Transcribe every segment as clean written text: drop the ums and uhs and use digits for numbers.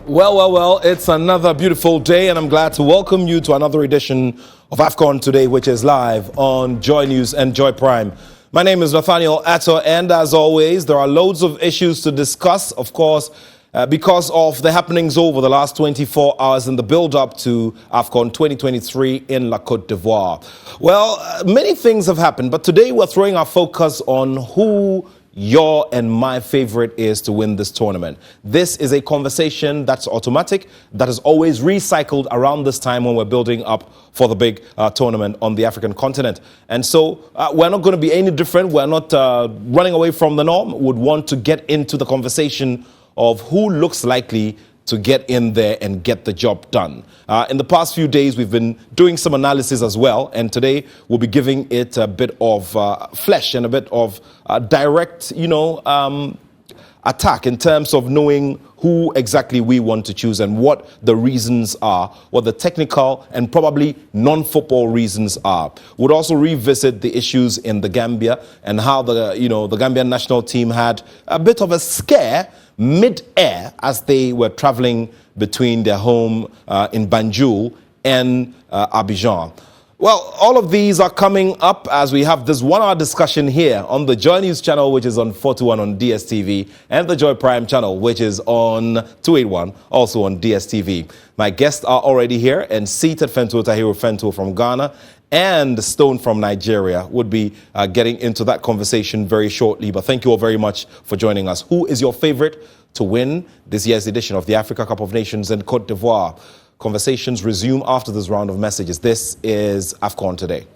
Well, it's another beautiful day, and I'm glad to welcome you to another edition of AFCON Today, which is live on Joy News and Joy Prime. My name is Nathaniel Atto, and as always, there are loads of issues to discuss, of course, because of the happenings over the last 24 hours in the build-up to AFCON 2023 in La Côte d'Ivoire. Well, many things have happened, but today we're throwing our focus on who your and my favorite is to win this tournament. This is a conversation that's automatic, that is always recycled around this time when we're building up for the big tournament on the African continent. And so we're not going to be any different. We're not running away from the norm. We would want to get into the conversation of who looks likely to get in there and get the job done. In the past few days, we've been doing some analysis as well, and today we'll be giving it a bit of flesh and a bit of direct, attack in terms of knowing who exactly we want to choose and what the reasons are, what the technical and probably non-football reasons are. We'll also revisit the issues in the Gambia and how the Gambian national team had a bit of a scare mid-air as they were traveling between their home in Banjul and Abidjan. Well, all of these are coming up as we have this one-hour discussion here on the Joy News channel, which is on 421 on DSTV, and the Joy Prime channel, which is on 281, also on DSTV. My guests are already here, and seated Fentuo Tahiru Fentuo from Ghana and Stone from Nigeria would be getting into that conversation very shortly. But thank you all very much for joining us. Who is your favorite to win this year's edition of the Africa Cup of Nations in Côte d'Ivoire? Conversations resume after this round of messages. This is AFCON Today.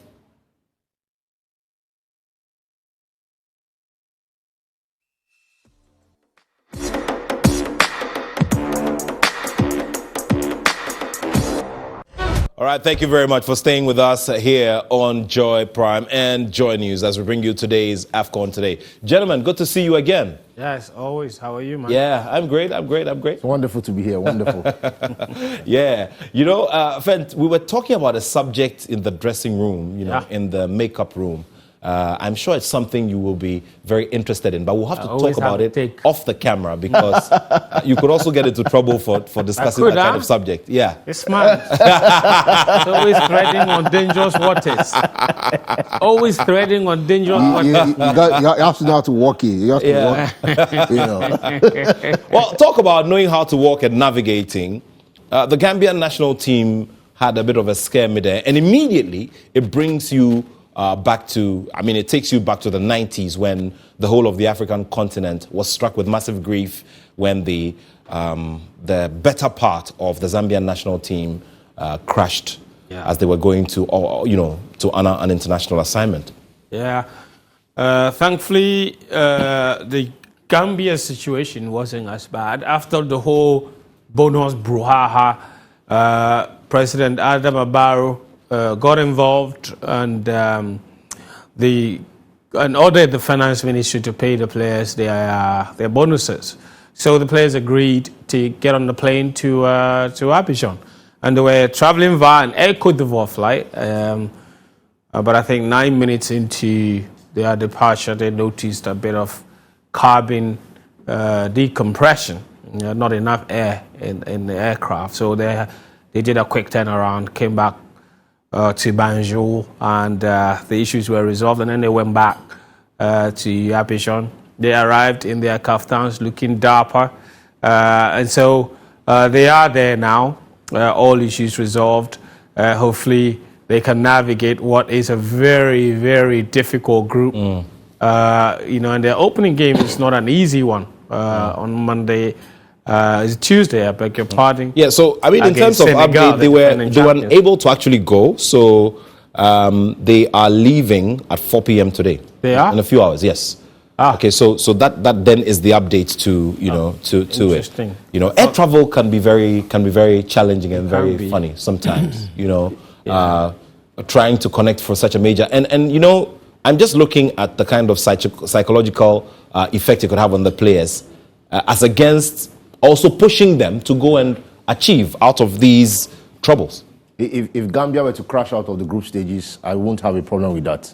All right, thank you very much for staying with us here on Joy Prime and Joy News as we bring you today's AFCON Today. Gentlemen, good to see you again. Yes, always. How are you, man? Yeah, I'm great. It's wonderful to be here. Wonderful. Yeah. Fent, we were talking about a subject in the dressing room, in the makeup room. I'm sure it's something you will be very interested in, but we'll have to talk about it off the camera because you could also get into trouble for discussing that kind of subject. Yeah. It's smart. It's always treading on dangerous waters. Always treading on dangerous waters. You have to know how to walk it. You have to walk. Well, talk about knowing how to walk and navigating. The Gambian national team had a bit of a scare midair, and immediately it brings you it takes you back to the 90s when the whole of the African continent was struck with massive grief when the better part of the Zambian national team crashed as they were going to honor an international assignment. Yeah. Thankfully, the Gambia situation wasn't as bad. After the whole bonus brouhaha, President Adama Barrow got involved and ordered the finance ministry to pay the players their bonuses. So the players agreed to get on the plane to Abidjan, and they were traveling via an Air Côte d'Ivoire flight. But I think 9 minutes into their departure, they noticed a bit of cabin decompression. Not enough air in the aircraft, so they did a quick turnaround, came back to Banjul, and the issues were resolved, and then they went back to Abidjan. They arrived in their kaftans looking dapper, and so they are there now, all issues resolved. Hopefully they can navigate what is a very, very difficult group. And their opening game is not an easy one on Monday. It's Tuesday, I beg your pardon. Yeah, so, in terms of update, they were unable to actually go. So, they are leaving at 4 p.m. today. They are? In a few hours, yes. Okay, so that then is the update to it. Air travel can be very challenging and very funny sometimes. Trying to connect for such a major and I'm just looking at the kind of psychological effect it could have on the players, as against also pushing them to go and achieve out of these troubles. If Gambia were to crash out of the group stages, I won't have a problem with that.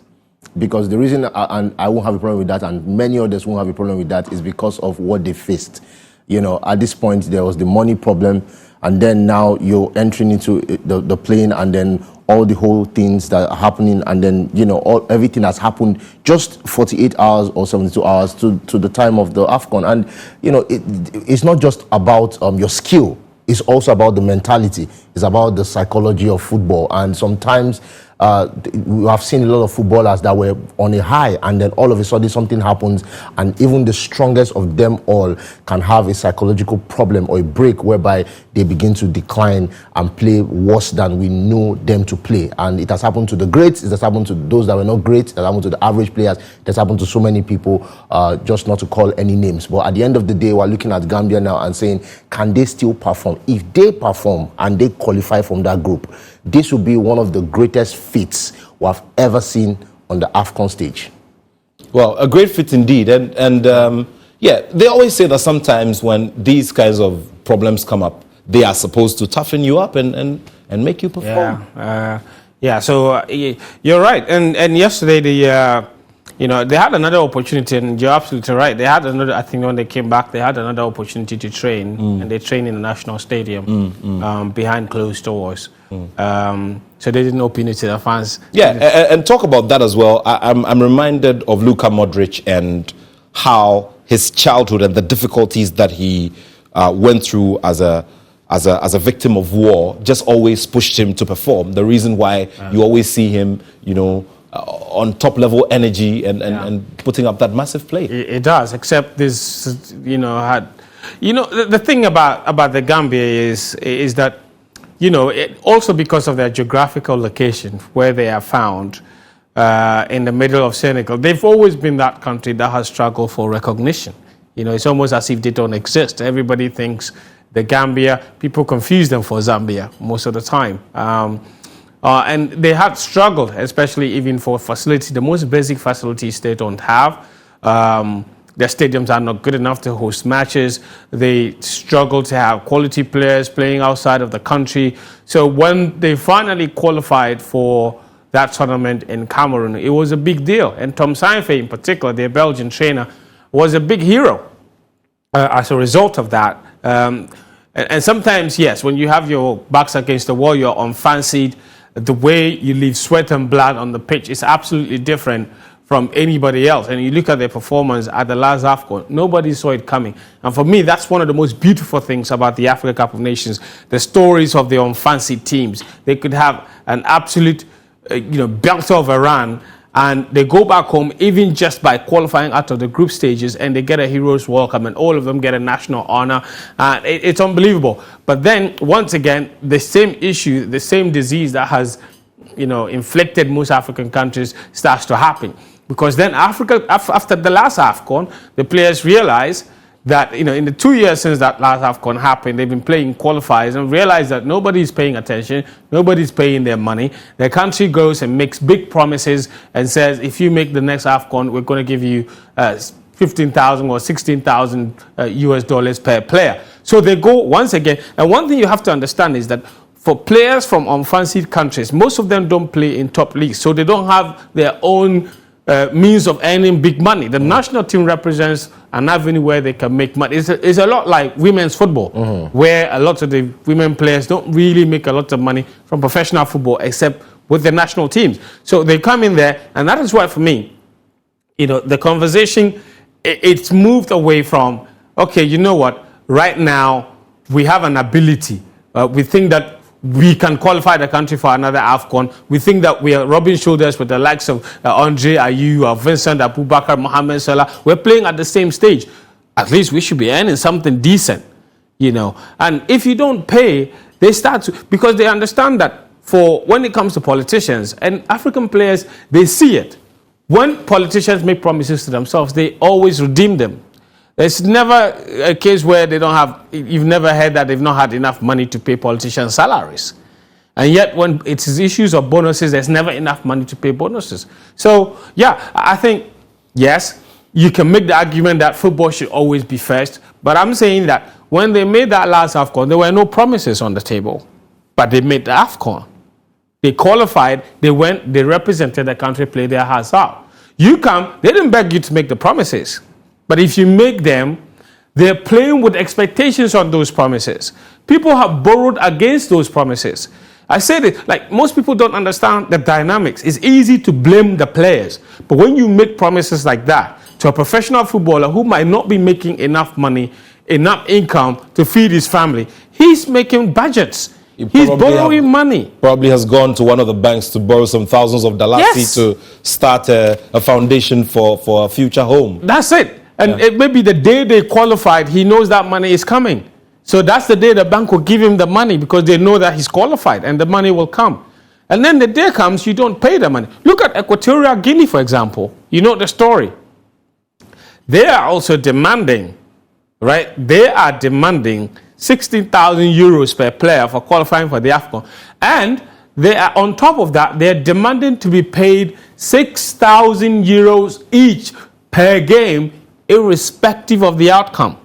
Because the reason I won't have a problem with that, and many others won't have a problem with that, is because of what they faced. At this point, there was the money problem, and then now you're entering into the plane, and then all the whole things that are happening, and then, everything has happened just 48 hours or 72 hours to the time of the AFCON. And, it's not just about your skill. It's also about the mentality. It's about the psychology of football. And sometimes we have seen a lot of footballers that were on a high, and then all of a sudden something happens, and even the strongest of them all can have a psychological problem or a break whereby they begin to decline and play worse than we know them to play. And it has happened to the greats, it has happened to those that were not great, it has happened to the average players, it has happened to so many people, just not to call any names. But at the end of the day, we're looking at Gambia now and saying, can they still perform? If they perform and they qualify from that group, this will be one of the greatest feats we have ever seen on the AFCON stage. Well, a great feat indeed. And they always say that sometimes when these kinds of problems come up, they are supposed to toughen you up and make you perform. So you're right. And yesterday, they had another opportunity, and you're absolutely right. They had another, I think when they came back, they had another opportunity to train, and they trained in the national stadium behind closed doors. So they didn't open it to the fans. Yeah, and talk about that as well. I'm reminded of Luka Modric and how his childhood and the difficulties that he went through as a victim of war just always pushed him to perform. The reason why you always see him, on top level energy and putting up that massive play. It does, except this, the thing about the Gambia is that, also because of their geographical location where they are found in the middle of Senegal, they've always been that country that has struggled for recognition. It's almost as if they don't exist. Everybody thinks the Gambia, people confuse them for Zambia most of the time. And they had struggled, especially even for facility. The most basic facilities they don't have. Their stadiums are not good enough to host matches. They struggle to have quality players playing outside of the country. So when they finally qualified for that tournament in Cameroon, it was a big deal. And Tom Saintfiet in particular, their Belgian trainer, was a big hero as a result of that. And sometimes, yes, when you have your backs against the wall, you're unfancied. The way you leave sweat and blood on the pitch is absolutely different from anybody else. And you look at their performance at the last AFCON, nobody saw it coming. And for me, that's one of the most beautiful things about the Africa Cup of Nations, the stories of the unfancied teams. They could have an absolute, belter of a run, and they go back home even just by qualifying out of the group stages, and they get a hero's welcome, and all of them get a national honor. It's unbelievable. But then, once again, the same issue, the same disease that has, inflicted most African countries starts to happen. Because then Africa, after the last AFCON, the players realize that, in the 2 years since that last AFCON happened, they've been playing qualifiers and realize that nobody's paying attention, nobody's paying their money. Their country goes and makes big promises and says, if you make the next AFCON, we're going to give you 15,000 or 16,000 US dollars per player. So they go once again. And one thing you have to understand is that for players from unfancied countries, most of them don't play in top leagues, so they don't have their own means of earning big money. The national team represents an avenue where they can make money. It's a lot like women's football, where a lot of the women players don't really make a lot of money from professional football, except with the national teams. So they come in there, and that is why, for me, the conversation, it's moved away from, okay, you know what, right now, we have an ability. We think that we can qualify the country for another AFCON. We think that we are rubbing shoulders with the likes of Andre Ayew, Vincent Aboubakar, Mohamed Salah. We're playing at the same stage. At least we should be earning something decent, And if you don't pay, they start to, because they understand that when it comes to politicians and African players, they see it. When politicians make promises to themselves, they always redeem them. There's never a case where you've never heard that they've not had enough money to pay politicians' salaries. And yet when it's issues of bonuses, there's never enough money to pay bonuses. So, I think, yes, you can make the argument that football should always be first. But I'm saying that when they made that last AFCON, there were no promises on the table. But they made the AFCON. They qualified, they went, they represented the country, played their hearts out. You come, they didn't beg you to make the promises. But if you make them, They're playing with expectations on those promises. People have borrowed against those promises. I said it, like most people don't understand the dynamics. It's easy to blame the players. But when you make promises like that to a professional footballer who might not be making enough money, enough income to feed his family, he's making budgets. He's borrowing money. Probably has gone to one of the banks to borrow some thousands of dollars to start a foundation for a future home. That's it. And it may be the day they qualified, he knows that money is coming. So that's the day the bank will give him the money because they know that he's qualified and the money will come. And then the day comes, you don't pay the money. Look at Equatorial Guinea, for example. You know the story. They are also demanding, right? They are demanding 16,000 euros per player for qualifying for the AFCON. And they are, on top of that, they're demanding to be paid 6,000 euros each per game, irrespective of the outcome.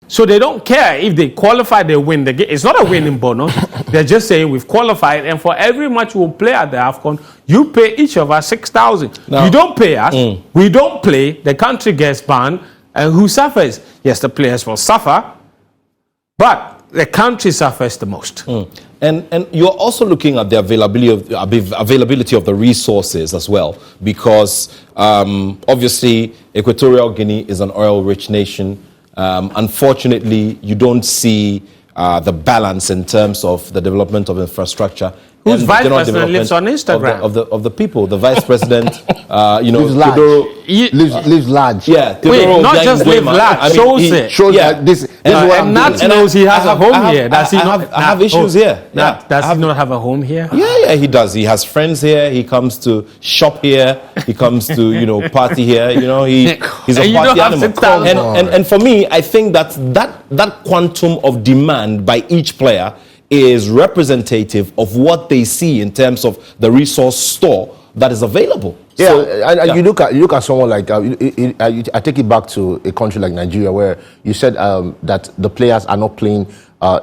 So they don't care if they qualify, they win the game. It's not a winning bonus. They're just saying we've qualified, and for every match we'll play at the AFCON, you pay each of us 6,000. You don't pay us, we don't play, the country gets banned, and who suffers? Yes, the players will suffer, but the country suffers the most. And you're also looking at the availability of the resources as well, because obviously Equatorial Guinea is an oil-rich nation. Unfortunately, you don't see the balance in terms of the development of infrastructure. Whose vice president lives on Instagram? Of the people. The vice president, lives large. Lives large. Yeah. Wait, not just live large. Shows it. Shows that this and Nat knows he has a home here. Does he not? I have issues here. Does he not have a home here? Yeah, he does. He has friends here. He comes to shop here. He comes to, party here. He's a party animal. And for me, I think that quantum of demand by each player is representative of what they see in terms of the resource store that is available. Yeah, so, and you look at someone like I take it back to a country like Nigeria, where you said that the players are not playing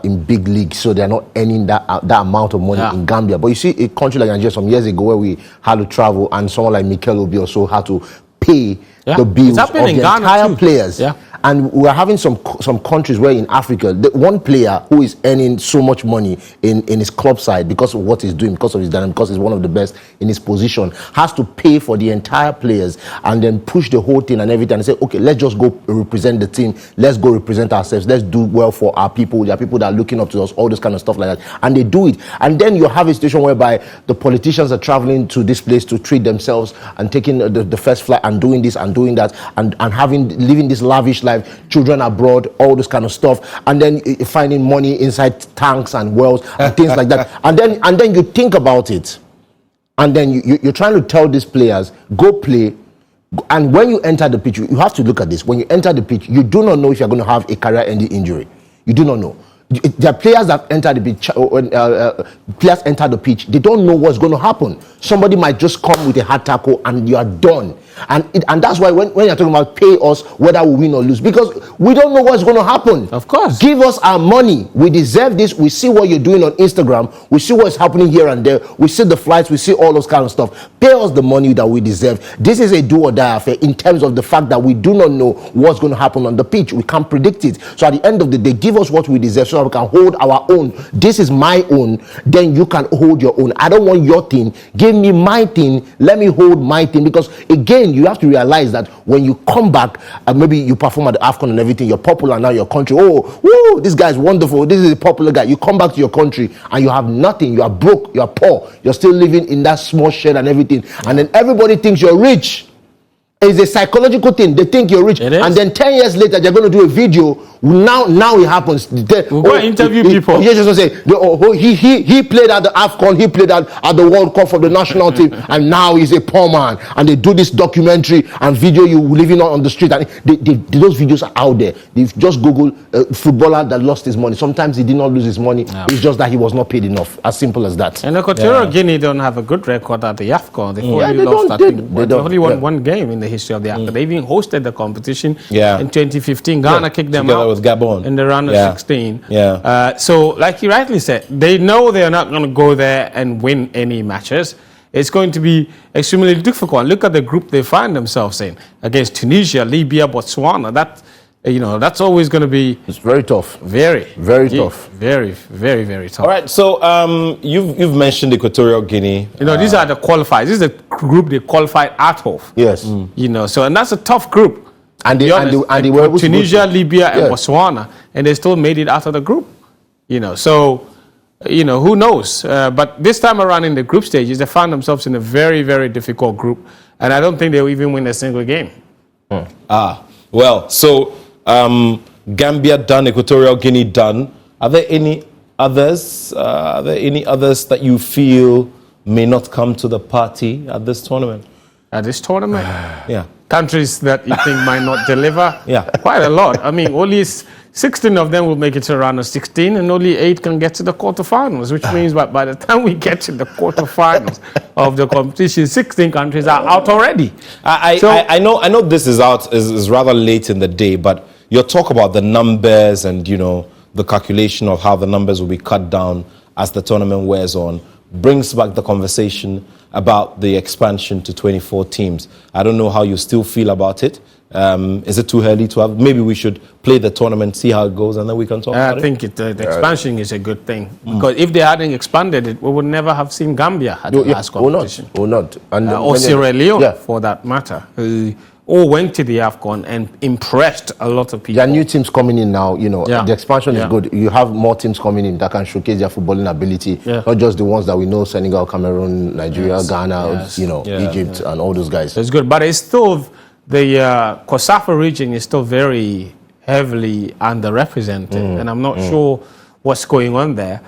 in big leagues, so they are not earning that amount of money in Gambia. But you see a country like Nigeria some years ago where we had to travel, and someone like Mikel Obi also had to pay the bills of the entire players. And we're having some countries where in Africa, the one player who is earning so much money in his club side because of what he's doing, because of his dynamic, because he's one of the best in his position, has to pay for the entire players and then push the whole thing and everything and say, okay, let's just go represent the team. Let's go represent ourselves. Let's do well for our people. There are people that are looking up to us, all this kind of stuff like that. And they do it. And then you have a situation whereby the politicians are traveling to this place to treat themselves and taking the first flight and doing this and doing that and living this lavish life. Children abroad, all this kind of stuff, and then finding money inside tanks and wells and things like that. And then you think about it, and then you're trying to tell these players, go play. And when you enter the pitch, you have to look at this. When you enter the pitch, you do not know if you're going to have a career-ending injury. You do not know. There are players that enter the pitch. Players enter the pitch. They don't know what's going to happen. Somebody might just come with a hard tackle, and you are done. And that's why when you're talking about pay us, whether we win or lose, because we don't know what's going to happen. Of course. Give us our money. We deserve this. We see what you're doing on Instagram. We see what's happening here and there. We see the flights. We see all those kind of stuff. Pay us the money that we deserve. This is a do or die affair in terms of the fact that we do not know what's going to happen on the pitch. We can't predict it. So at the end of the day, give us what we deserve so that we can hold our own. This is my own. Then you can hold your own. I don't want your thing. Give me my thing. Let me hold my thing. Because again, you have to realize that when you come back, maybe you perform at the AFCON and everything, you're popular now, your country, this guy is wonderful, this is a popular guy. You come back to your country and you have nothing, you are broke, you are poor, you're still living in that small shed and everything, and then everybody thinks you're rich. It's a psychological thing. They think you're rich, and then 10 years later they're going to do a video. Now it happens. We'll go interview people. You just say, he played at the AFCON, he played at the World Cup for the national team, and now he's a poor man. And they do this documentary and video you living on the street, and those videos are out there. They've just Google footballer that lost his money. Sometimes he did not lose his money. It's just that he was not paid enough. As simple as that. And Equatorial Guinea don't have a good record at the AFCON. They only won one game in the history of the AFCON. They even hosted the competition in 2015. Ghana kicked them out. With Gabon in the round of 16. So, like you rightly said, they know they're not going to go there and win any matches. It's going to be extremely difficult. Look at the group they find themselves in against Tunisia, Libya, Botswana. that's always going to be It's very tough. very tough. Very, very, very tough. All right, so you've mentioned Equatorial Guinea. These are the qualifiers. This is the group they qualified out of. Yes. And that's a tough group. And they were able to Tunisia, Libya, and Botswana, and they still made it out of the group. Who knows? But this time around in the group stages, they found themselves in a very, very difficult group, and I don't think they'll even win a single game. Well, so Gambia done, Equatorial Guinea done. Are there any others? That you feel may not come to the party at this tournament? At this tournament? Yeah. Countries that you think might not deliver? Yeah. Quite a lot. I mean, only 16 of them will make it to round of 16, and only 8 can get to the quarterfinals, which means that by the time we get to the quarterfinals of the competition, 16 countries are out already. I know this is out is rather late in the day, but your talk about the numbers and the calculation of how the numbers will be cut down as the tournament wears on brings back the conversation about the expansion to 24 teams. I don't know how you still feel about it. Is it too early to have? Maybe we should play the tournament, see how it goes, and then we can talk about it. I think the expansion is a good thing. Because if they hadn't expanded it, we would never have seen Gambia at the last competition. Or not. And or Sierra Leone, for that matter, who all went to the AFCON and impressed a lot of people. There are new teams coming in now. The expansion is good. You have more teams coming in that can showcase their footballing ability, not just the ones that we know: Senegal, Cameroon, Nigeria, Ghana, Egypt, and all those guys. It's good, but it's still the COSAFA region is still very heavily underrepresented, and I'm not sure what's going on there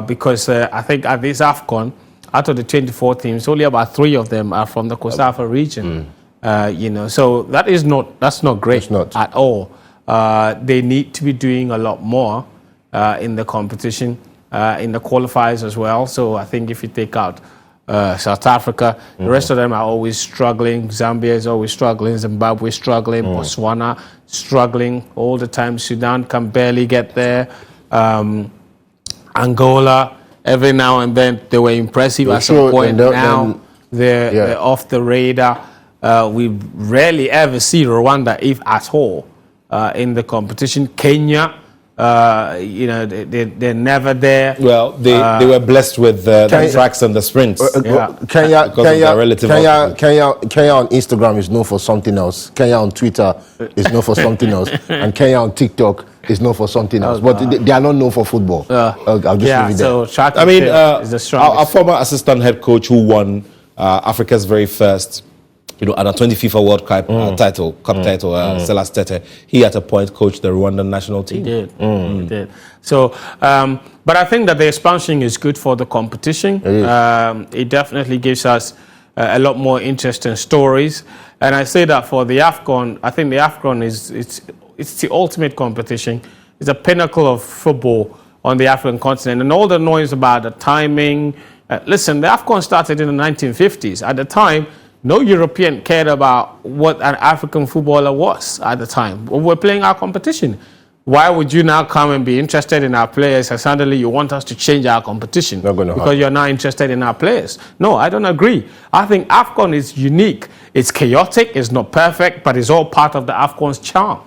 because I think at this AFCON, out of the 24 teams, only about 3 of them are from the COSAFA region. So that's not great at all. They need to be doing a lot more in the competition, in the qualifiers as well. So I think if you take out South Africa, the rest of them are always struggling. Zambia is always struggling. Zimbabwe struggling. Botswana struggling all the time. Sudan can barely get there. Angola, every now and then they were impressive at some point. Now they're off the radar. We rarely ever see Rwanda, if at all, in the competition. Kenya, they're never there. Well, they were blessed with the tracks and the sprints. Kenya on Instagram is known for something else. Kenya on Twitter is known for something else. And Kenya on TikTok is known for something else. But they are not known for football. I'll just leave it there. So is the strongest. Our former assistant head coach who won Africa's very first under 20 FIFA World Cup title, Silas Tete, he at a point coached the Rwandan national team. He did. So, but I think that the expansion is good for the competition. It definitely gives us a lot more interesting stories. And I say that for the AFCON, I think the AFCON it's the ultimate competition. It's a pinnacle of football on the African continent. And all the noise about the timing. Listen, the AFCON started in the 1950s. At the time, no European cared about what an African footballer was at the time. We're playing our competition. Why would you now come and be interested in our players and suddenly you want us to change our competition because you're not interested in our players? No, I don't agree. I think AFCON is unique. It's chaotic, it's not perfect, but it's all part of the AFCON's charm.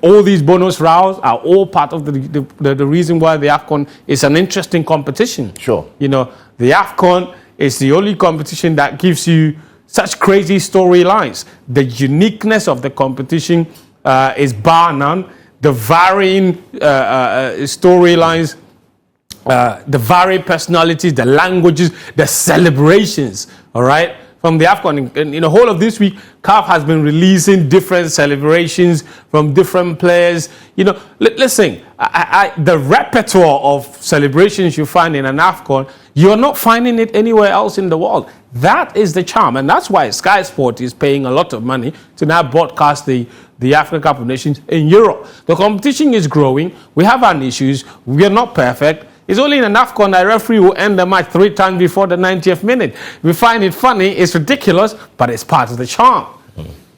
All these bonus rounds are all part of the reason why the AFCON is an interesting competition. Sure. The AFCON is the only competition that gives you such crazy storylines. The uniqueness of the competition is bar none. The varying storylines, the varied personalities, the languages, the celebrations, all right? From the AFCON, in the whole of this week, CAF has been releasing different celebrations from different players. Listen, the repertoire of celebrations you find in an AFCON, you're not finding it anywhere else in the world. That is the charm, and that's why Sky Sport is paying a lot of money to now broadcast the African Cup of Nations in Europe. The competition is growing. We have our issues. We are not perfect. It's only in an AFCON that referee will end the match 3 times before the 90th minute. We find it funny, it's ridiculous, but it's part of the charm.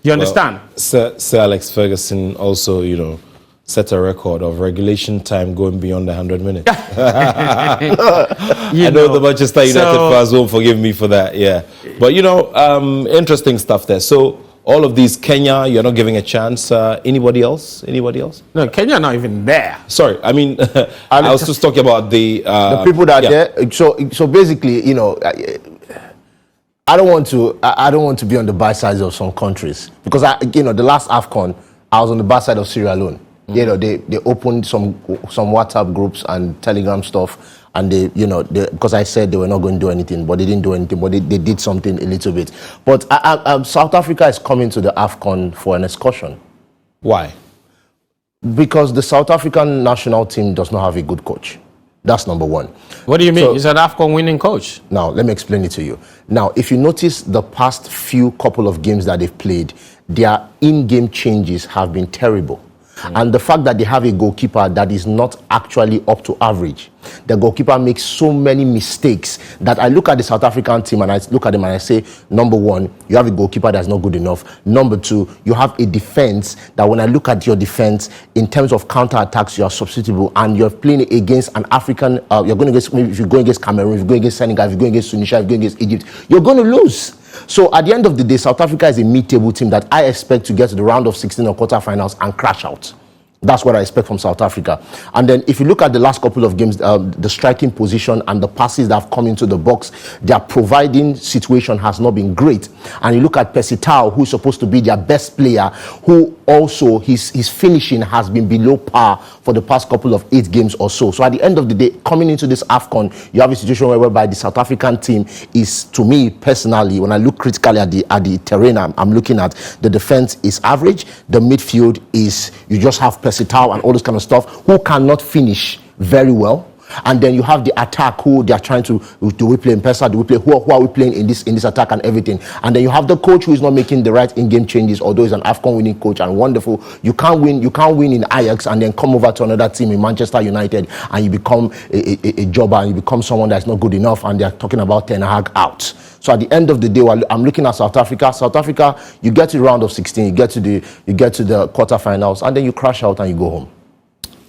You understand? Sir Alex Ferguson also, set a record of regulation time going beyond the 100 minutes. I know the Manchester United fans won't forgive me for that, yeah. But, interesting stuff there. So all of these, Kenya, you're not giving a chance. Anybody else? Anybody else? No, Kenya not even there. Sorry, I mean, I was just talking about the people that are there. So basically, you know, I don't want to be on the bad sides of some countries, because the last AFCON, I was on the bad side of Sierra Leone. You know, they opened some WhatsApp groups and Telegram stuff, and because I said they were not going to do anything, but they didn't do anything, but they did something a little bit. But South Africa is coming to the AFCON for an excursion. Why? Because the South African national team does not have a good coach. That's number one. What do you mean? He's an AFCON winning coach. Now, let me explain it to you. Now, if you notice the past few couple of games that they've played, their in-game changes have been terrible. And the fact that they have a goalkeeper that is not actually up to average. The goalkeeper makes so many mistakes that I look at the South African team and I look at them and I say, number one, you have a goalkeeper that's not good enough. Number two, you have a defense that when I look at your defense, in terms of counter-attacks, you are substitutable, and you're playing against an African, you're going against, maybe if you're going against Cameroon, if you're going against Senegal, if you're going against Tunisia, if you're going against Egypt, you're going to lose. So at the end of the day, South Africa is a mid-table team that I expect to get to the round of 16 or quarterfinals and crash out. That's what I expect from South Africa. And then if you look at the last couple of games, the striking position and the passes that have come into the box, their providing situation has not been great. And you look at Percy Tau, who's supposed to be their best player, who also his finishing has been below par for the past couple of 8 games or so. So at the end of the day, coming into this AFCON, you have a situation whereby the South African team is, to me personally, when I look critically at the terrain I'm looking at, the defense is average, the midfield is, you just have Percy Tau and all this kind of stuff, who cannot finish very well. And then you have the attack, who they are trying to, do we play in Pesa, do we play, who are we playing in this attack and everything. And then you have the coach who is not making the right in-game changes, although he's an AFCON winning coach and wonderful. You can't win in Ajax and then come over to another team in Manchester United and you become a jobber and you become someone that's not good enough, and they're talking about Ten Hag out. So at the end of the day, I'm looking at South Africa. South Africa, you get to the round of 16, you get to the quarterfinals, and then you crash out and you go home.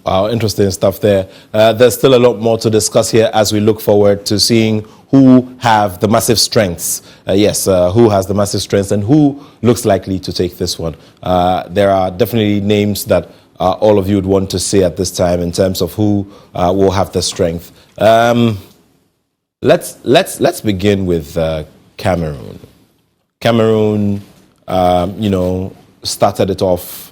Wow, interesting stuff there. There's still a lot more to discuss here as we look forward to seeing who have the massive strengths. Who has the massive strengths and who looks likely to take this one. There are definitely names that all of you would want to see at this time in terms of who will have the strength. Let's begin with Cameroon. Cameroon, started it off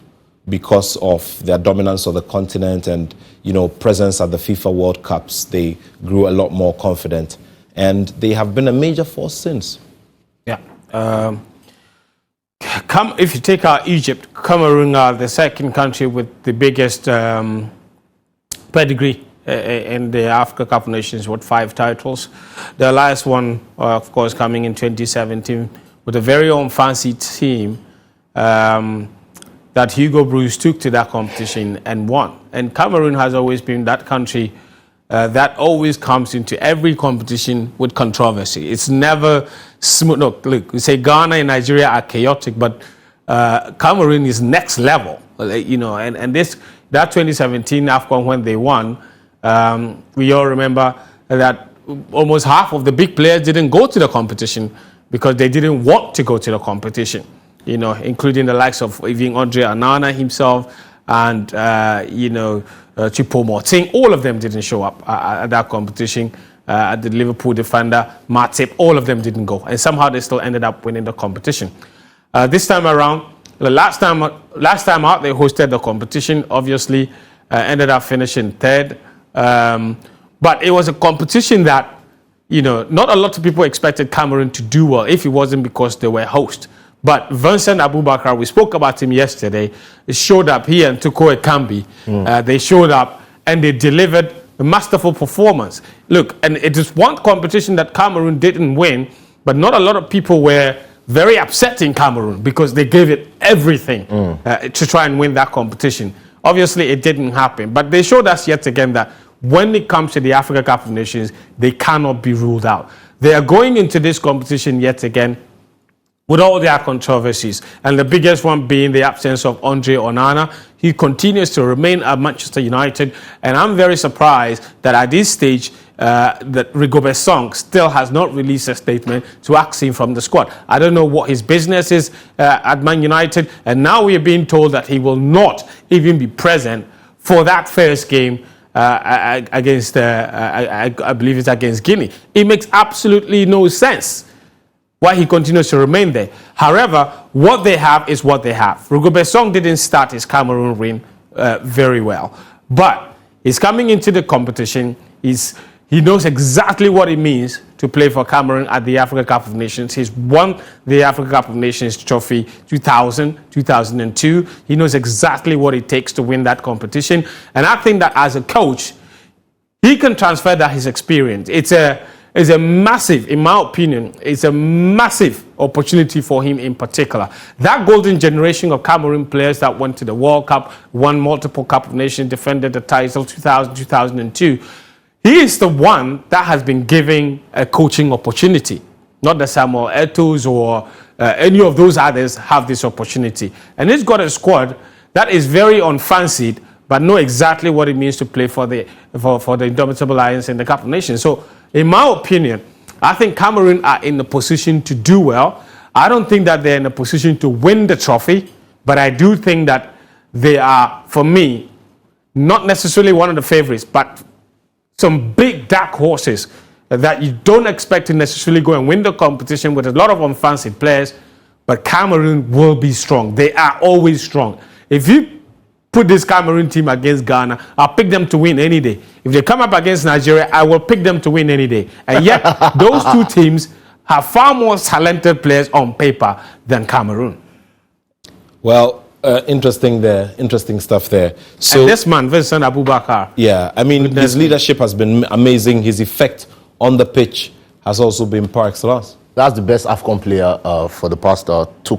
because of their dominance of the continent and, presence at the FIFA World Cups. They grew a lot more confident, and they have been a major force since. Yeah. If you take out Egypt, Cameroon are the second country with the biggest pedigree in the Africa Cup of Nations, with 5 titles. The last one, of course, coming in 2017 with a very own fancy team that Hugo Bruce took to that competition and won. And Cameroon has always been that country that always comes into every competition with controversy. It's never smooth. Look, we say Ghana and Nigeria are chaotic, but Cameroon is next level. And that 2017 AFCON when they won, we all remember that almost half of the big players didn't go to the competition because they didn't want to go to the competition. Including the likes of even Andre Onana himself and, Choupo-Moting. All of them didn't show up at that competition. The Liverpool defender, Matip, all of them didn't go. And somehow they still ended up winning the competition. This time around, the last time out, they hosted the competition, obviously, ended up finishing 3rd. But it was a competition that, not a lot of people expected Cameroon to do well if it wasn't because they were host. But Vincent Aboubakar, we spoke about him yesterday, he showed up, he and Tuko Ekambi, they showed up and they delivered a masterful performance. Look, and it is one competition that Cameroon didn't win, but not a lot of people were very upset in Cameroon because they gave it everything to try and win that competition. Obviously, it didn't happen, but they showed us yet again that when it comes to the Africa Cup of Nations, they cannot be ruled out. They are going into this competition yet again with all their controversies, and the biggest one being the absence of Andre Onana. He continues to remain at Manchester United, and I'm very surprised that at this stage, that Rigobert Song still has not released a statement to ask him from the squad. I don't know what his business is at Man United, and now we are being told that he will not even be present for that first game against, I believe it's against Guinea. It makes absolutely no sense why he continues to remain there. However, what they have is what they have. Rigobert Song didn't start his Cameroon reign very well, but he's coming into the competition. He knows exactly what it means to play for Cameroon at the Africa Cup of Nations. He's won the Africa Cup of Nations trophy 2000, 2002. He knows exactly what it takes to win that competition. And I think that as a coach, he can transfer that his experience. It's a massive, in my opinion, it's a massive opportunity for him in particular. That golden generation of Cameroon players that went to the World Cup, won multiple Cup of Nations, defended the title 2000, 2002. He is the one that has been given a coaching opportunity. Not the Samuel Eto'os or any of those others have this opportunity. And he's got a squad that is very unfancied, but know exactly what it means to play for the Indomitable Lions in the Cup of Nations. So, in my opinion, I think Cameroon are in the position to do well. I don't think that they're in a position to win the trophy, but I do think that they are, for me, not necessarily one of the favorites, but some big dark horses that you don't expect to necessarily go and win the competition with a lot of unfancied players, but Cameroon will be strong. They are always strong. If you put this Cameroon team against Ghana, I'll pick them to win any day. If they come up against Nigeria, I will pick them to win any day. And yet, those two teams have far more talented players on paper than Cameroon. Well, interesting stuff there. So and this man, Vincent Aboubakar. Yeah, I mean, his leadership has been amazing. His effect on the pitch has also been par excellence. That's the best AFCON player for the past two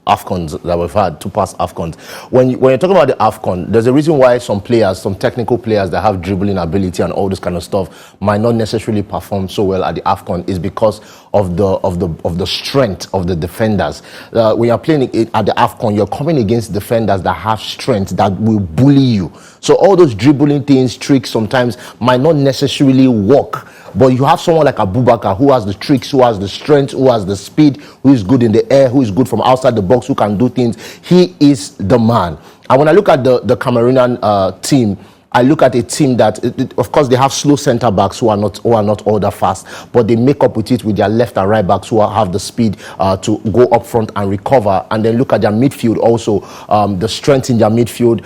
AFCONs that we've had, two past AFCONs. When you're talking about the AFCON, there's a reason why some players, some technical players that have dribbling ability and all this kind of stuff might not necessarily perform so well at the AFCON is because of the strength of the defenders. When you're playing at the AFCON, you're coming against defenders that have strength that will bully you. So all those dribbling things, tricks sometimes might not necessarily work. But you have someone like Aboubakar who has the tricks, who has the strength, who has the speed, who is good in the air, who is good from outside the box, who can do things. He is the man. And when I look at the Cameroonian team, I look at a team that, of course, they have slow centre backs who are not all that fast, but they make up with it with their left and right backs who have the speed to go up front and recover. And then look at their midfield also, the strength in their midfield.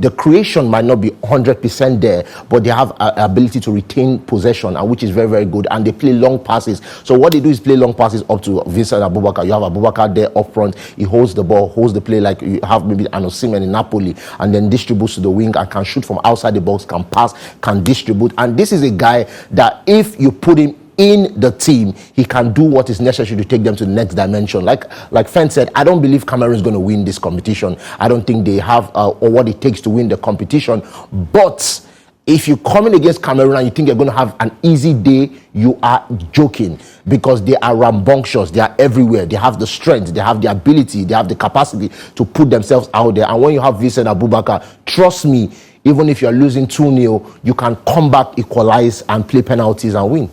The creation might not be 100% there, but they have ability to retain possession, which is very, very good. And they play long passes. So what they do is play long passes up to Vincent Aboubakar. You have Aboubakar there up front. He holds the ball, holds the play like you have maybe an Osimhen in Napoli, and then distributes to the wing and can shoot from outside the box, can pass, can distribute. And this is a guy that if you put him in the team, he can do what is necessary to take them to the next dimension. Like Fen said, I don't believe Cameroon is going to win this competition. I don't think they have or what it takes to win the competition. But if you come in against Cameroon and you think you're going to have an easy day, you are joking, because they are rambunctious. They are everywhere. They have the strength, they have the ability, they have the capacity to put themselves out there. And when you have Vincent Aboubakar, trust me, even if you're losing 2-0, you can come back, equalize, and play penalties and win.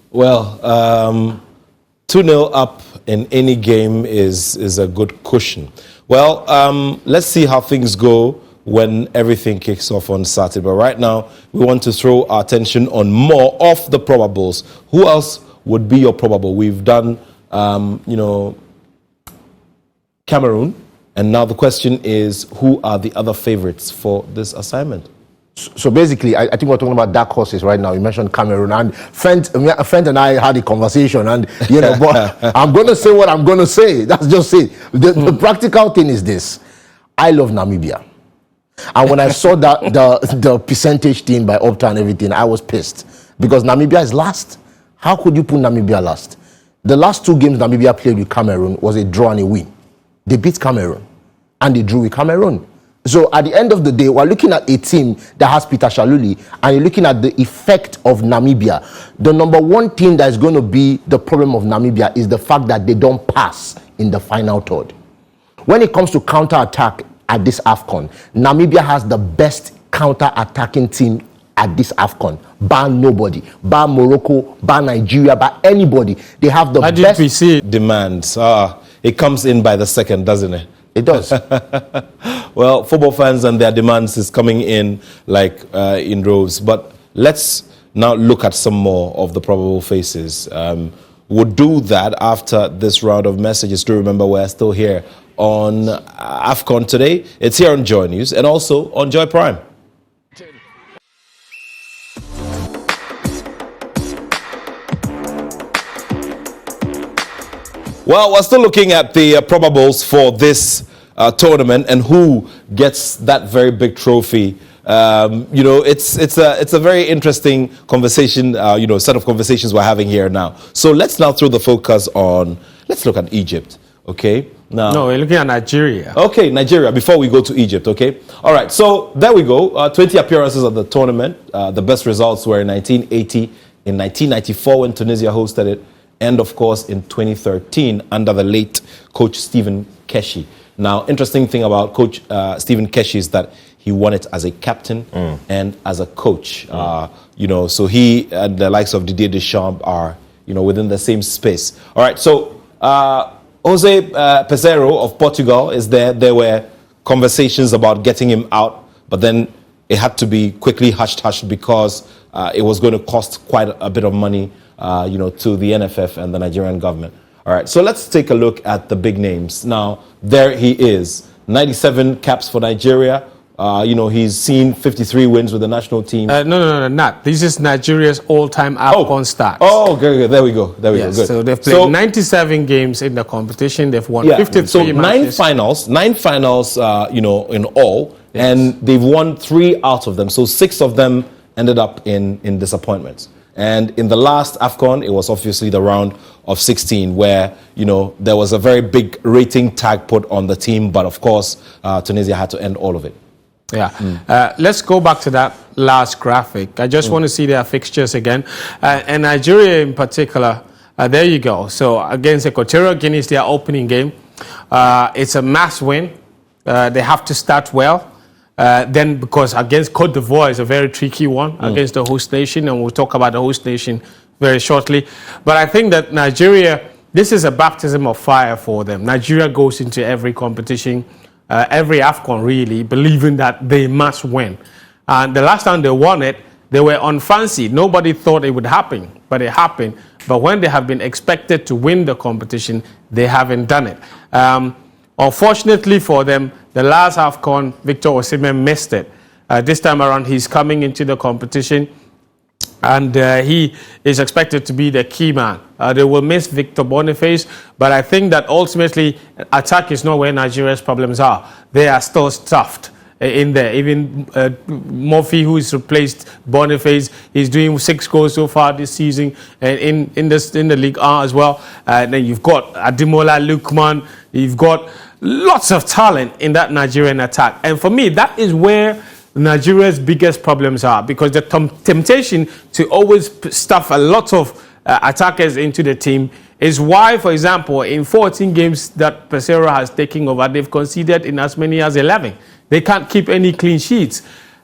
Well, 2-0 up in any game is a good cushion. Well, let's see how things go when everything kicks off on Saturday. But right now, we want to throw our attention on more of the probables. Who else would be your probable? We've done, Cameroon. And now the question is, who are the other favorites for this assignment? So basically, I think we're talking about dark horses right now. You mentioned Cameroon, and Fent and I had a conversation, and but I'm going to say what I'm going to say. That's just it. The practical thing is this: I love Namibia, and when I saw that the percentage thing by Opta and everything, I was pissed because Namibia is last. How could you put Namibia last? The last two games Namibia played with Cameroon was a draw and a win. They beat Cameroon, and they drew with Cameroon. So at the end of the day, we're looking at a team that has Peter Shaluli, and you're looking at the effect of Namibia. The number one thing that is going to be the problem of Namibia is the fact that they don't pass in the final third. When it comes to counter-attack at this AFCON, Namibia has the best counter-attacking team at this AFCON. Bar nobody. Bar Morocco, bar Nigeria, bar anybody. They have the How best did we see it? Demands. It comes in by the second, doesn't it? It does. Well, football fans and their demands is coming in like in droves. But let's now look at some more of the probable faces. We'll do that after this round of messages. To remember, we're still here on AFCON Today. It's here on Joy News and also on Joy Prime. Well, we're still looking at the probables for this tournament and who gets that very big trophy. It's a very interesting conversation, set of conversations we're having here now. So let's now throw the focus on, let's look at Egypt, okay? Now, No, we're looking at Nigeria. Okay, Nigeria, before we go to Egypt, okay? All right, so there we go. 20 appearances at the tournament. The best results were in 1980, in 1994 when Tunisia hosted it, and of course in 2013 under the late coach Stephen Keshi. Now, interesting thing about coach Stephen Keshi is that he won it as a captain and as a coach. So he and the likes of Didier Deschamps are, within the same space. All right, so Jose Peseiro of Portugal is there. There were conversations about getting him out, but then it had to be quickly hushed because it was going to cost quite a bit of money, to the NFF and the Nigerian government. All right, so let's take a look at the big names. Now, there he is, 97 caps for Nigeria. He's seen 53 wins with the national team. No, not. This is Nigeria's all-time AFCON start. Oh, okay, there we go. There we go. Good. So they've played 97 games in the competition. They've won 53 so matches. nine finals, in all, and they've won 3 out of them. So 6 of them ended up in disappointments. And in the last AFCON, it was obviously the round of 16 where, there was a very big rating tag put on the team. But of course, Tunisia had to end all of it. Yeah. Let's go back to that last graphic. I just want to see their fixtures again. And Nigeria in particular, there you go. So against Equatorial Guinea is their opening game. It's a must win. They have to start well. Then because against Cote d'Ivoire is a very tricky one against the host nation. And we'll talk about the host nation very shortly. But I think that Nigeria, this is a baptism of fire for them. Nigeria goes into every competition, every AFCON really, believing that they must win. And the last time they won it, they were unfancied. Nobody thought it would happen, but it happened. But when they have been expected to win the competition, they haven't done it. Unfortunately for them, the last AFCON, Victor Osimhen missed it. This time around, he's coming into the competition, and he is expected to be the key man. They will miss Victor Boniface, but I think that ultimately attack is not where Nigeria's problems are. They are still stuffed in there. Even Murphy, who has replaced Boniface, is doing 6 goals so far this season in the League R as well. Then you've got Ademola Lookman. You've got lots of talent in that Nigerian attack. And for me, that is where Nigeria's biggest problems are, because the temptation to always stuff a lot of attackers into the team is why, for example, in 14 games that Peseiro has taken over, they've conceded in as many as 11. They can't keep any clean sheets.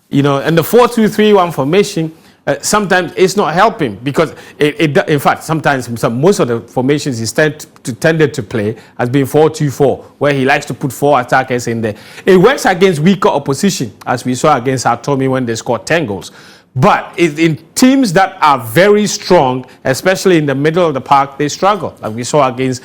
And the 4-2-3-1 formation, sometimes it's not helping, because in fact, sometimes most of the formations he's tended to play has been 4-2-4, where he likes to put 4 attackers in there. It works against weaker opposition, as we saw against Atomi when they scored 10 goals. But in teams that are very strong, especially in the middle of the park, they struggle. Like we saw against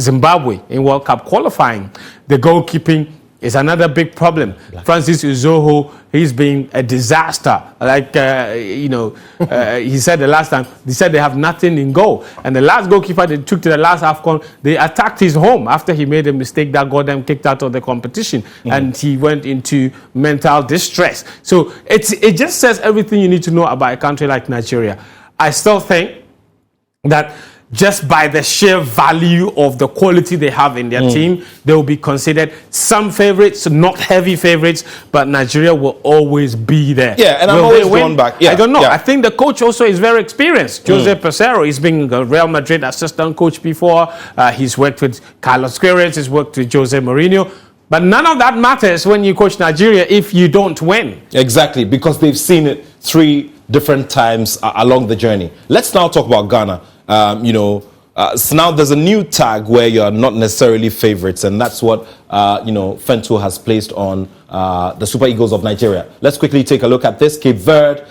Zimbabwe in World Cup qualifying. The goalkeeping is another big problem. Francis Uzoho, he's been a disaster. Like, he said the last time, they said they have nothing in goal. And the last goalkeeper they took to the last AFCON, they attacked his home after he made a mistake that got them kicked out of the competition. And he went into mental distress. So it just says everything you need to know about a country like Nigeria. I still think that just by the sheer value of the quality they have in their team, they will be considered some favorites, not heavy favorites, but Nigeria will always be there. Yeah, and I'm always going back. Yeah, I don't know. I think the coach also is very experienced. Jose Peseiro, he's been a Real Madrid assistant coach before. He's worked with Carlos Queiroz, he's worked with Jose Mourinho. But none of that matters when you coach Nigeria if you don't win. Exactly, because they've seen it 3 different times along the journey. Let's now talk about Ghana. So now there's a new tag where you're not necessarily favorites, and that's what, Fento has placed on the Super Eagles of Nigeria. Let's quickly take a look at this. Cape Verde,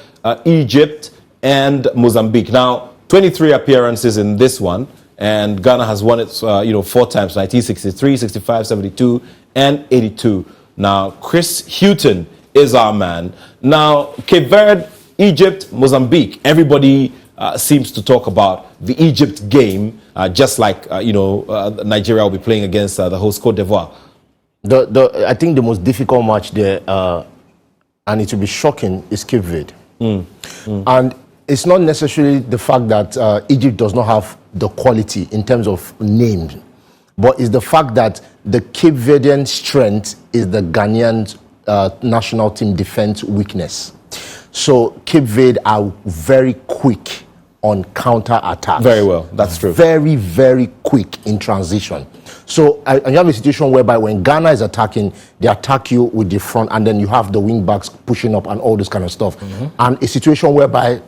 Egypt, and Mozambique. Now, 23 appearances in this one, and Ghana has won it, 4 times, 1963, 65, 72, and 82. Now, Chris Houghton is our man. Now, Cape Verde, Egypt, Mozambique. Everybody seems to talk about the Egypt game, just like, Nigeria will be playing against the host Cote d'Ivoire. I think the most difficult match there, and it will be shocking, is Cape Verde. And it's not necessarily the fact that Egypt does not have the quality in terms of names, but it's the fact that the Cape Verdean strength is the Ghanaian national team defense weakness. So Cape Verde are very quick on counter attack. Very well, that's true. Very, very quick in transition. So you have a situation whereby when Ghana is attacking, they attack you with the front, and then you have the wing backs pushing up and all this kind of stuff. And a situation whereby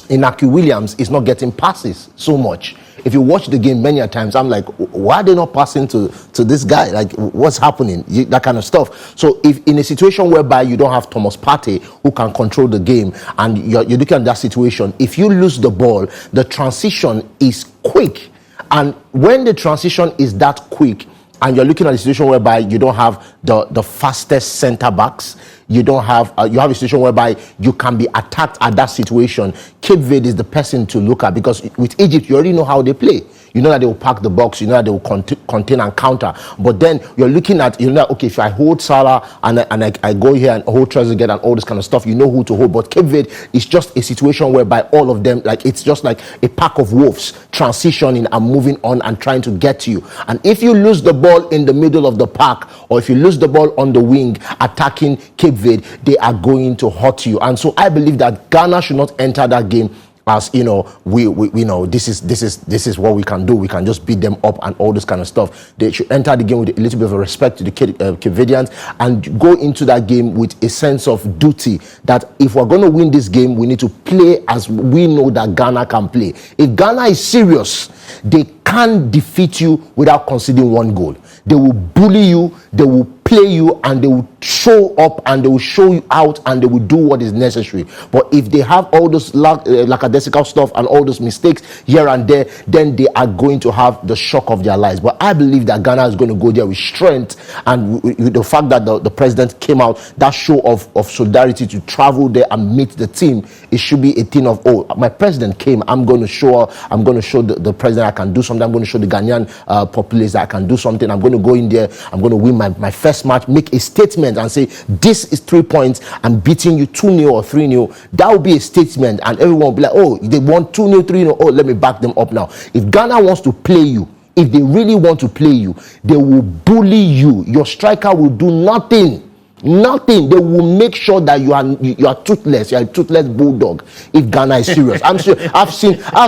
Inaki Williams is not getting passes so much. If you watch the game many a times, I'm like, why are they not passing to this guy? Like, what's happening? That kind of stuff. So if in a situation whereby you don't have Thomas Partey who can control the game, and you're looking at that situation, if you lose the ball, the transition is quick. And when the transition is that quick, and you're looking at a situation whereby you don't have the fastest center backs, you don't have you have a situation whereby you can be attacked at that situation. Cape Verde is the person to look at, because with Egypt you already know how they play. You know that they will pack the box, you know that they will contain and counter. But then you're looking at, okay, if I hold Salah and I go here and hold Trezeguet and all this kind of stuff, you know who to hold. But Cape Verde is just a situation whereby all of them, like, it's just like a pack of wolves transitioning and moving on and trying to get to you. And if you lose the ball in the middle of the park, or if you lose the ball on the wing attacking Cape Verde, they are going to hurt you. And so I believe that Ghana should not enter that game as, we know this is what we can do. We can just beat them up and all this kind of stuff. They should enter the game with a little bit of a respect to the Cape Verdeans, and go into that game with a sense of duty that if we're going to win this game, we need to play as we know that Ghana can play. If Ghana is serious, they can't defeat you without conceding 1 goal. They will bully you, they will play you, and they will show up, and they will show you out, and they will do what is necessary. But if they have all those lackadaisical stuff and all those mistakes here and there, then they are going to have the shock of their lives. But I believe that Ghana is going to go there with strength, and with the fact that the president came out, that show of solidarity to travel there and meet the team, it should be a thing of, oh, my president came, I'm going to show the president I can do something. I'm going to show the Ghanaian populace that I can do something. I'm going to go in there, I'm going to win my first match, make a statement and say, this is 3 points, I'm beating you 2-0 or 3-0. That will be a statement, and everyone will be like, oh, they won 2-0, 3-0, oh, let me back them up now. If Ghana wants to play you, if they really want to play you, they will bully you. Your striker will do nothing. Nothing. They will make sure that you are toothless. You are a toothless bulldog. If Ghana is serious, I'm sure I've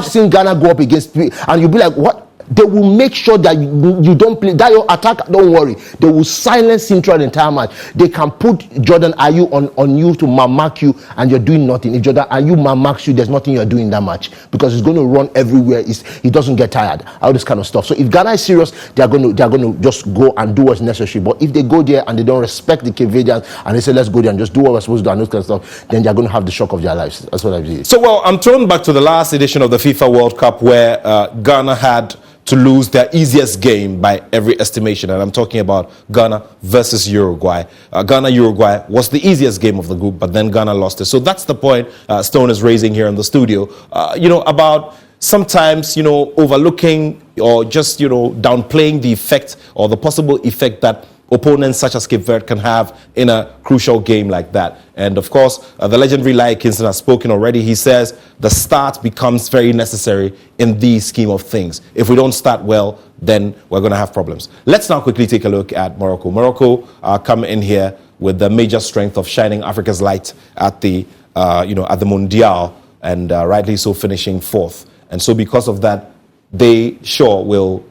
seen Ghana go up against, and you'll be like, what? They will make sure that you don't play that your attack. Don't worry, they will silence him throughout the entire match. They can put Jordan Ayew on you to mark you, and you're doing nothing. If Jordan Ayew marks you, there's nothing you're doing in that match, because he's going to run everywhere. He doesn't get tired. All this kind of stuff. So if Ghana is serious, they're going to just go and do what's necessary. But if they go there and they don't respect the Cape Verdeans and they say, let's go there and just do what we're supposed to do and those kind of stuff, then they're going to have the shock of their lives. That's what I believe. So, well, I'm thrown back to the last edition of the FIFA World Cup, where Ghana had to lose their easiest game by every estimation, and I'm talking about Ghana versus Uruguay. Ghana-Uruguay was the easiest game of the group, but then Ghana lost it. So that's the point Stone is raising here in the studio, about sometimes, overlooking or just, downplaying the effect or the possible effect that opponents such as Cape Verde can have in a crucial game like that. And of course, the legendary Lai Kingston has spoken already. He says the start becomes very necessary in the scheme of things. If we don't start well, then we're going to have problems. Let's now quickly take a look at Morocco. Morocco come in here with the major strength of shining Africa's light at the at the Mundial, and rightly so, finishing 4th. And so because of that, they sure will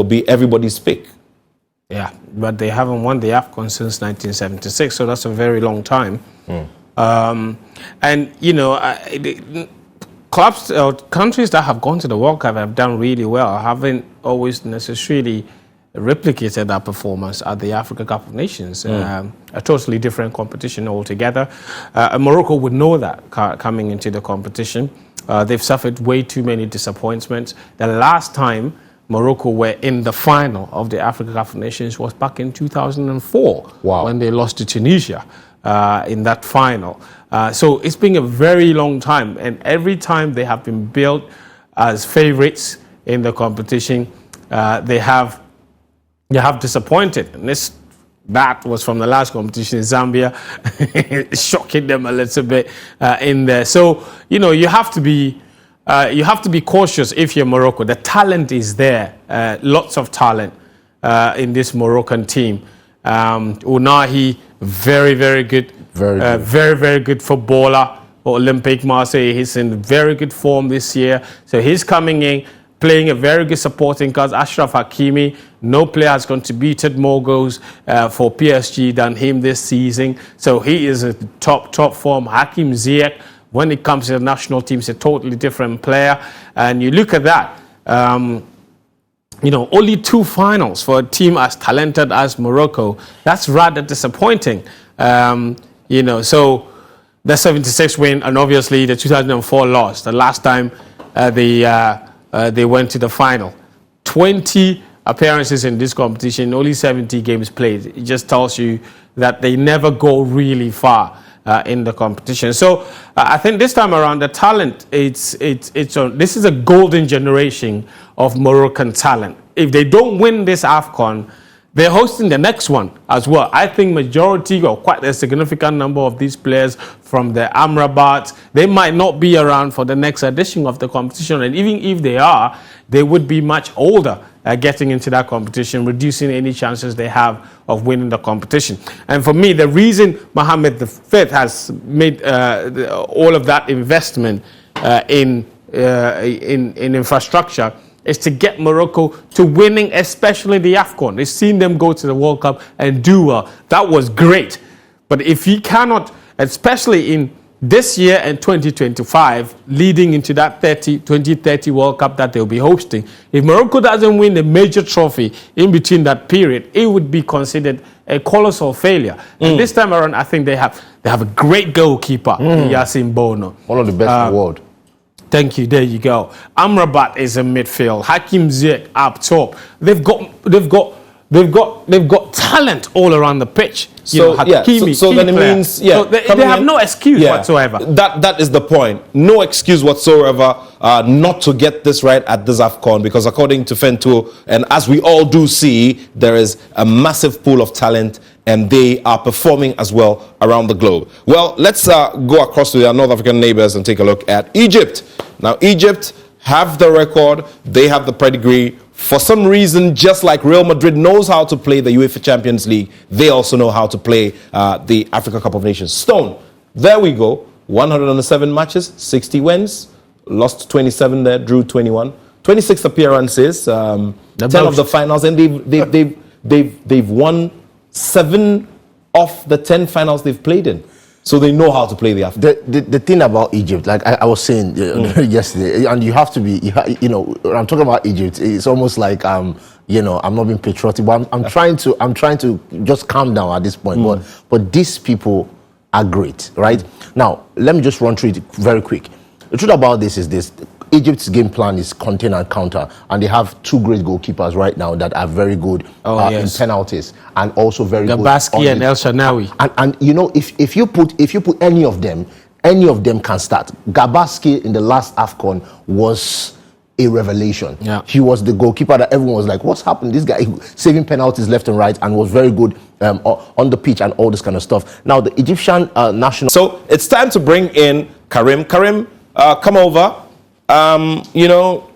be everybody's pick. Yeah, but they haven't won the AFCON since 1976, so that's a very long time. And, you know, clubs or countries that have gone to the World Cup have done really well, haven't always necessarily replicated that performance at the Africa Cup of Nations. A totally different competition altogether. Morocco would know that coming into the competition. They've suffered way too many disappointments. The last time Morocco were in the final of the Africa Cup of Nations was back in 2004 when they lost to Tunisia in that final. So it's been a very long time, and every time they have been built as favorites in the competition, they have disappointed. And that was from the last competition in Zambia, shocking them a little bit in there. So, you know, you have to be cautious if you're Morocco. The talent is there, lots of talent in this Moroccan team. Ounahi, very, very good. Very good footballer. Olympique Marseille, he's in very good form this year. So he's coming in, playing a very good supporting cast. Achraf Hakimi, no player has contributed more goals for PSG than him this season. So he is a top form. Hakim Ziyech, when it comes to the national team, is a totally different player. And you look at that, you know, only 2 finals for a team as talented as Morocco. That's rather disappointing. You know, so the 76 win and obviously the 2004 loss, the last time they went to the final. 20 appearances in this competition, only 70 games played. It just tells you that they never go really far in the competition. So I think this time around, the talent, this is a golden generation of Moroccan talent. If they don't win this AFCON, they're hosting the next one as well. I think majority or quite a significant number of these players from the Amrabat, they might not be around for the next edition of the competition. And even if they are, they would be much older getting into that competition, reducing any chances they have of winning the competition. And for me, the reason Mohammed V has made all of that investment in infrastructure is to get Morocco to winning, especially the AFCON. They've seen them go to the World Cup and do well. That was great. But if he cannot, especially in this year and 2025, leading into that 2030 World Cup that they'll be hosting, if Morocco doesn't win a major trophy in between that period, it would be considered a colossal failure. And this time around, I think they have a great goalkeeper, Yassine Bono. One of the best in the world. Thank you. There you go. Amrabat is in midfield. Hakim Ziyech up top. They've got talent all around the pitch. So Hakimi, so then it means so they have no excuse whatsoever. That is the point. No excuse whatsoever not to get this right at this AFCON, because according to Fento, and as we all do see, there is a massive pool of talent and they are performing as well around the globe. Well, let's go across to their North African neighbors and take a look at Egypt. Now, Egypt have the record, they have the pedigree. For some reason, just like Real Madrid knows how to play the UEFA Champions League, they also know how to play the Africa Cup of Nations. Stone, there we go. 107 matches, 60 wins, lost 27 there, drew 21. 26 appearances, 10 of the finals, and they've won 7 of the 10 finals they've played in. So they know how to play the AFCON. The thing about Egypt, like I was saying yesterday, and you have to be, you know, when I'm talking about Egypt, it's almost like, you know, I'm not being patriotic, but I'm trying to just calm down at this point. But these people are great, right? Now, let me just run through it very quick. The truth about this is this. Egypt's game plan is contain and counter, and they have 2 great goalkeepers right now that are very good in penalties and also very good. Gabaski and El Shanawi. And you know, if you put any of them can start. Gabaski in the last AFCON was a revelation. Yeah. He was the goalkeeper that everyone was like, what's happened? This guy saving penalties left and right and was very good on the pitch and all this kind of stuff. Now, the Egyptian national... So it's time to bring in Karim. Karim, come over. You know,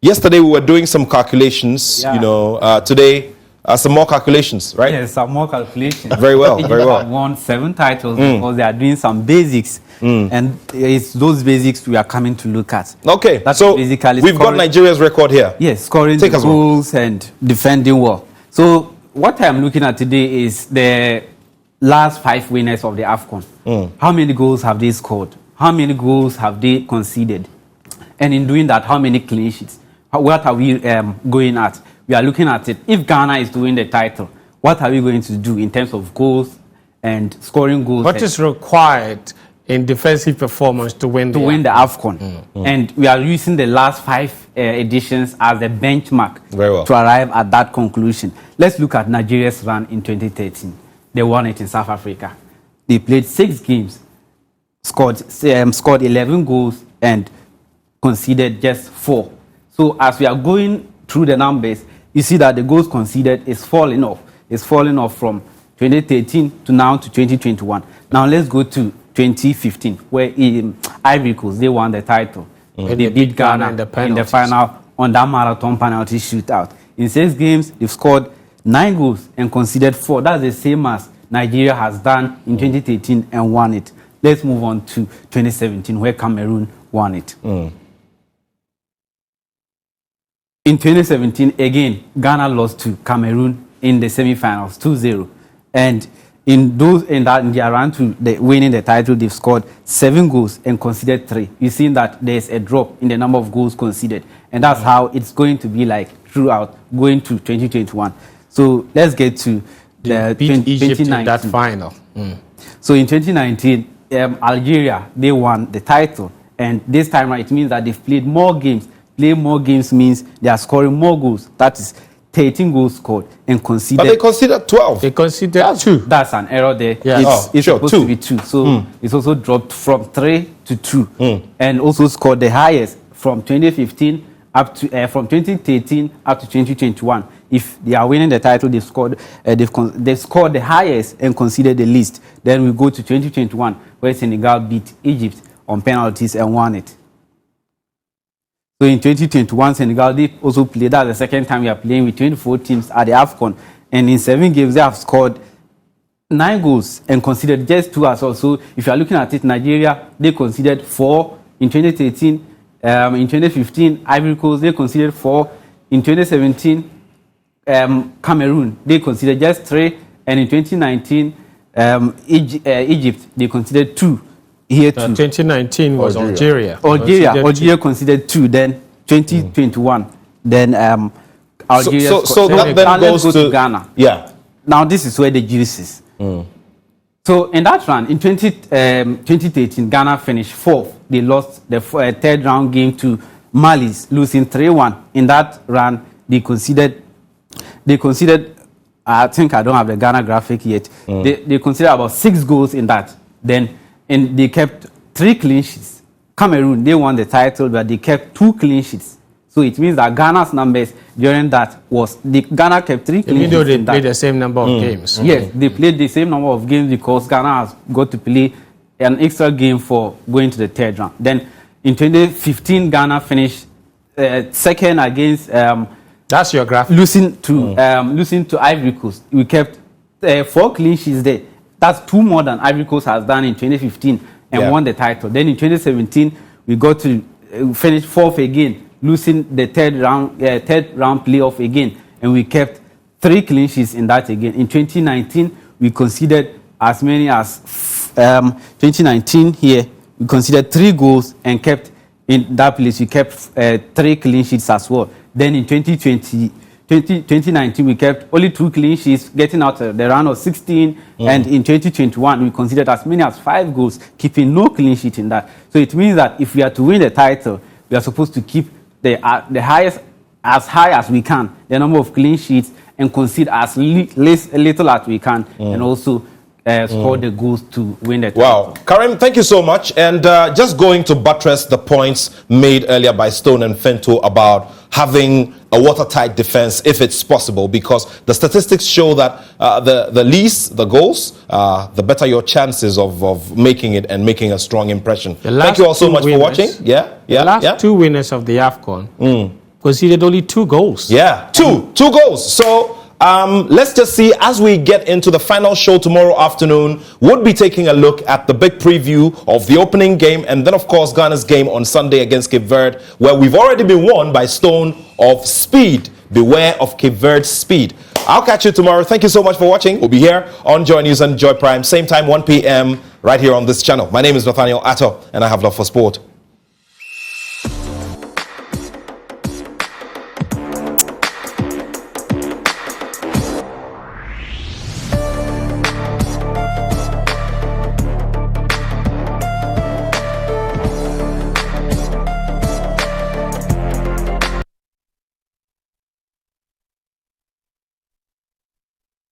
yesterday we were doing some calculations, you know, today some more calculations, right? Yes, some more calculations. Very well, very well. Egypt have won 7 titles because they are doing some basics, and it's those basics we are coming to look at. Okay, that's so basically we've got Nigeria's record here. Yes, scoring the goals and defending well. So what I'm looking at today is the last 5 winners of the AFCON. How many goals have they scored? How many goals have they conceded? And in doing that, how many clean sheets? What are we going at? We are looking at it. If Ghana is to win the title, what are we going to do in terms of goals and scoring goals? What is required in defensive performance to win the AFCON? And we are using the last 5 editions as a benchmark to arrive at that conclusion. Let's look at Nigeria's run in 2013. They won it in South Africa. They played 6 games, scored 11 goals and conceded just 4. So as we are going through the numbers, you see that the goals conceded is falling off. It's falling off from 2013 to now to 2021. Now let's go to 2015, where Ivory Coast, they won the title. They beat Ghana in the final on that marathon penalty shootout. In 6 games, they've scored 9 goals and conceded 4. That's the same as Nigeria has done in 2013 and won it. Let's move on to 2017, where Cameroon won it. In 2017, again, Ghana lost to Cameroon in the semi-finals, 2-0. And in their run to winning the title, they've scored 7 goals and conceded 3. You've seen that there's a drop in the number of goals conceded. And that's how it's going to be like throughout going to 2021. So let's get to the beat Egypt 2019. in that final. So in 2019, Algeria, they won the title. And this time around, it means that they've played more games. Play more games means they are scoring more goals. That is 13 goals scored and conceded. But they conceded 12. They conceded 2. That's an error there. Yeah. It's supposed to be 2. So it's also dropped from 3 to 2. And also scored the highest from 2015 up to from 2013 up to 2021. If they are winning the title, they've scored the highest and conceded the least. Then we go to 2021, where Senegal beat Egypt on penalties and won it. So in 2021, Senegal, they also played. That's the second time we are playing with 24 teams at the AFCON. And in 7 games, they have scored 9 goals and conceded just 2 as well. So if you are looking at it, Nigeria, they conceded 4 in 2013. In 2015, Ivory Coast, they conceded 4. In 2017, Cameroon, they conceded just 3. And in 2019, Egypt, they conceded 2. Here too. 2019 was Algeria. Algeria conceded 2. Then 2021. Then Algeria. So that then goes to Ghana. Yeah. Now this is where the juice is. So in that run, in 2013, Ghana finished 4th. They lost the 3rd round game to Mali, losing 3-1. In that run, they conceded. I think I don't have the Ghana graphic yet. They conceded about 6 goals in that. Then. And they kept 3 clean sheets. Cameroon, they won the title, but they kept 2 clean sheets. So it means that Ghana's numbers during that was Ghana kept 3 clean sheets. Even though they played the same number of games. Yes, they played the same number of games because Ghana has got to play an extra game for going to the 3rd round. Then in 2015, Ghana finished 2nd against. That's your graphic. Losing to Ivory Coast. We kept 4 clean sheets there. That's 2 more than Ivory Coast has done in 2015 and won the title. Then in 2017, we got to finish 4th again, losing the 3rd round playoff again. And we kept 3 clean sheets in that again. In 2019, we conceded as many as 2019 here. We conceded 3 goals and kept in that place. We kept 3 clean sheets as well. Then in 2019, we kept only 2 clean sheets, getting out the round of 16. And in 2021, we considered as many as 5 goals, keeping no clean sheet in that. So it means that if we are to win the title, we are supposed to keep the highest, as high as we can, the number of clean sheets, and concede as little as we can, and also score the goals to win the title. Wow. Karim, thank you so much. And just going to buttress the points made earlier by Stone and Fento about having a watertight defense if it's possible, because the statistics show that the least the goals, the better your chances of making it and making a strong impression. Thank you all so much for watching. The last 2 winners of the AFCON conceded only 2 goals. Yeah, two goals. So let's just see, as we get into the final show tomorrow afternoon, we'll be taking a look at the big preview of the opening game, and then of course Ghana's game on Sunday against Cape Verde, where we've already been warned by Stone of speed. Beware of Cape Verde's speed. I'll catch you tomorrow. Thank you so much for watching. We'll be here on Joy News and Joy Prime, same time, 1 p.m. right here on this channel. My name is Nathaniel Atto, and I have love for sport.